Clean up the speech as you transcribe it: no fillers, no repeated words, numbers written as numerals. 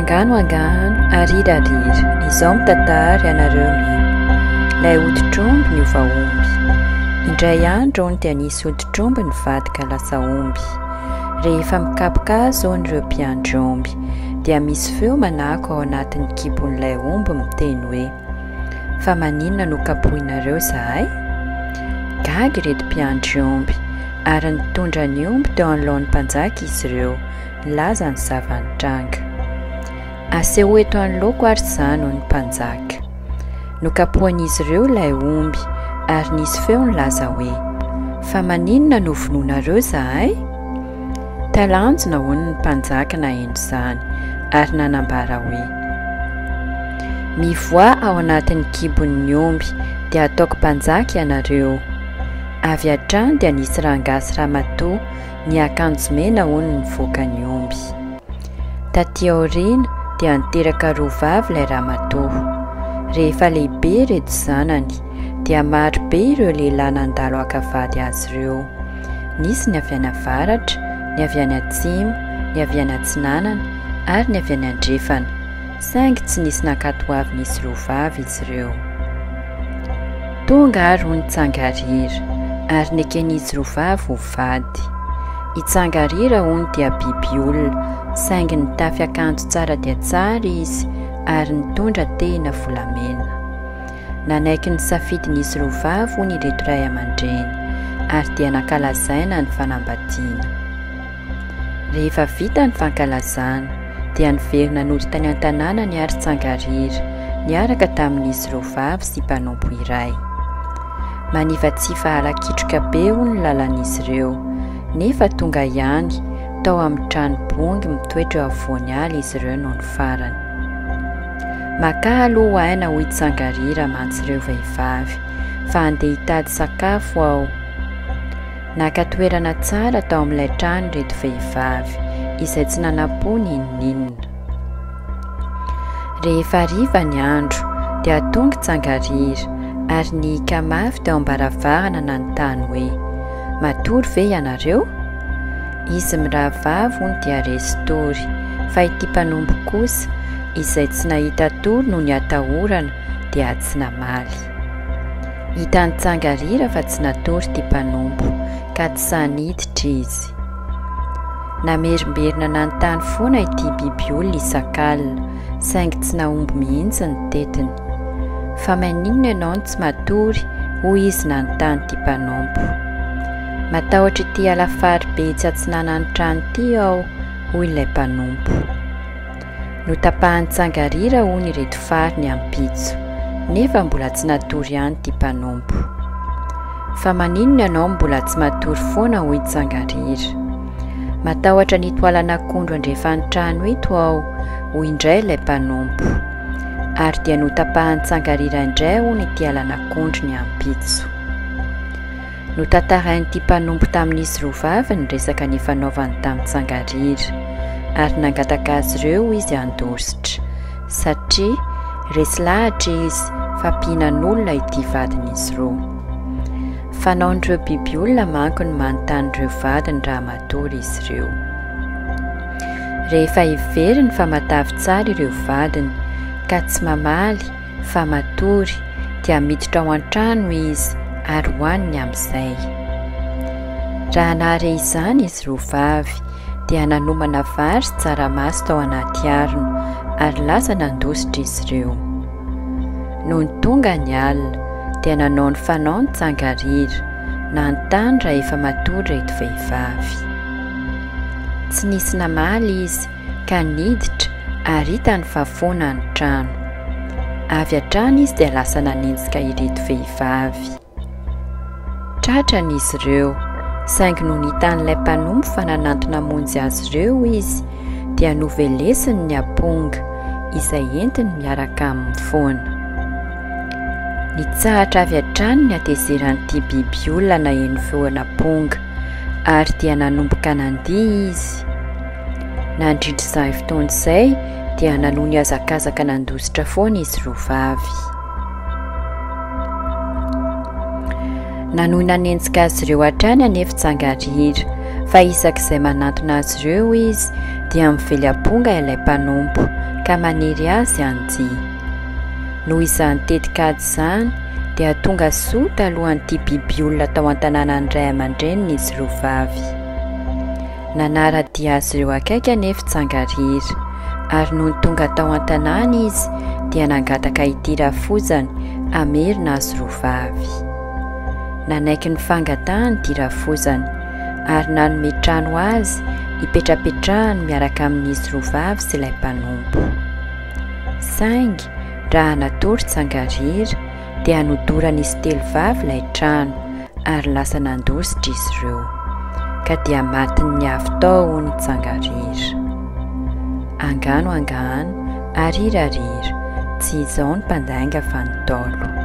Angano arirarira izao mitantara ianareo mino ilay odi-tromby ny ovaomby. Indray andro ny dia nisy odi-tromby nivadika lasa omby. Rehefa mikapoka azy ao ireo mpiandry omby dia misy feo manako ao anatin'ny kibon'ilay omby miteny hoe: fa maninona no kapohinareo zahay? Gaga ireto mpiandry omby ary nitondra ny omby teo anoloan'ny mpanjaka izy ireo, nilaza ny zavanitranga. Aseho eto anoloako ary izany hoy ny mpanjaka. Nokapohan'izy ireo ilay omby ary nisy feo nilaza hoe: fa maninona no vonoinareo zahay? Talanjona hoy ny mpanjaka naheno izany ary nanambara hoe: mivoa ao anatin'ny kibon'ny omby dia ataoko mpanjaka ianareo. Avy hatrany dia nisy rangasy ramatoa ny akanjo mena hoy ny nivoaka ny omby. Taty aoriana dia niteraka roavavy ilay ramatoa. Rehefa lehibe reto zanany dia maro be ireo lehilahy nandalo hakavady azy ireo. Nisy ny avy any avaratra, ny avy any atsimo, ny avy any atsinanana ary ny avy any andrefana, saingy tsy nisy nankatoavin'izy roavavy izy ireo. Tonga ary hoy nitsangarira ary neken'izy roavavy ho vady. Itsangarira hoy dia biby olona, saingy nitafy akanjo tsara dia tsara izy ary nitondra tena volamena. Nanaiky ny safidin'izy roavavy hoy ireto ray aman-dreny ary dia nankalazaina ny fanambadiana. Rehefa vita ny fankalazana dia niverina nody tany an-tanàna ny ary tsangarira niaraka tamin'izy roavavy sy mpanompo iray. Manivatsifa ala-kitroka be hoy ny lalan'izy ireo, nefa tonga ihany tao amin'ny tranobongy mitoetra eo afovoany ala izy ireo noho ny farany. Maka aloha aina hoy tsangarira mantsy ireo vehivavy fa andeha hitady sakafo aho. Nakatoerana tsara tao amin'ilay trano reto vehivavy izay tsy nanam-pony inon'inona. Rehefa hariva ny andro dia tonga tsangarira ary nihika mafy teo ambaravarana nanontany hoe: matory ve ianareo? Izy mirahavavy hoy dia resy tory, fa ity mpanompo kosa izay tsy nahita tory noho ny atahorana dia tsy namaly. Hitan'ny tsangarira fa tsy natory ity mpanompo ka tsy saniditra izy. Namerimberina nanontany foana ity biby olona isan-kalina, saingy tsy nahomby mihitsy ny tetiny. Fa maninona ianao no tsy matory? Hoy izy nanontany ity mpanompo. Matahotra ity alafary be tsy atsinanany trano ity aho, hoy ilay mpanompo. Notapahany tsangarira hoy ny ireto fary ny ampitso, nefa mbola tsy natory ihany ity mpanompo. Fa maninona ianao mbola tsy matory foana? Hoy tsangarira. Matahotra ny toalan'akondro andrefany trano eto aho, hoy indray ilay mpanompo. Ary dia notapahany tsangarira indray hoy ity alan'akondro ny ampitso. Notantarain'ity mpanompo tamin'izy roavavy ny resaka ny fanaovany tamin'ny tsangarira ary nangataka azy ireo izy andositra satria resy lahatra izy fa mpihinan'olona ity vadin'izy roa. Fanaon'ireo biby olona manko ny manontany ireo vadiny raha matory izy ireo. Rehefa hiveriny fa matavy tsara ireo vadiny ka tsy mamaly fa matory dia miditra ao an-trano izy ary hohaniny amin'izay. Raha nahare izany izy roavavy dia nanomana vary sy tsaramaso tao anaty harona ary lasa nandositra izy ireo. Noho ny tonga ny alina dia nanao ny fanao ny tsangarira, nanontany raha efa matory reto vehivavy. Tsy nisy namaly izy ka niditra ary hita ny fahafoana ny trano. Avy hatrany izy dia lasa nanenjika ireto vehivavy. Tratran'izy ireo, saingy noho nihitan'ilay mpanompo fa nanantona monjy azy ireo izy dia novelesiny ny amponga izay entiny miaraka amin'ny foana. Nitsahatra avy hatrany ny atezeran'ity biby olona naheno feona amponga ary dia nanomboka nandiha izy. Nandritra izay fotoana izay dia nanohy ny hazakazaka nandositra foana izy roavavy. Nanohy nanenjika azy ireo hatrany anefa tsangarira fa isak'izay manantona azy ireo izy dia mively amponga ilay mpanompo ka maniry azy anjy. Noho izany tetikady izany dia tonga soa talohan'ity biby olona tao an-tanànany ray aman-dreniny izy roa vavy. Nanaradia azy ireo akaiky anefa Tsangariry, ary noho ny tonga tao an-tanàna izy dia nangataka ity rafozany amerina azy roa vavy. Nanaiky ny fangatahany ity rafozany ary nanome trano azy hipetrapetrahany miaraka amin'izy roa vavy sy ilay mpanompo. Saingy raha natory Tsangariry dia nodoran'izy telo vavy ilay trano ary lasa nandositra izy ireo, ka dia matiny avy tao hono Tsangariry. Angano angano, arirarira, tsy izao ny mpandainga fa ny Ntaolo.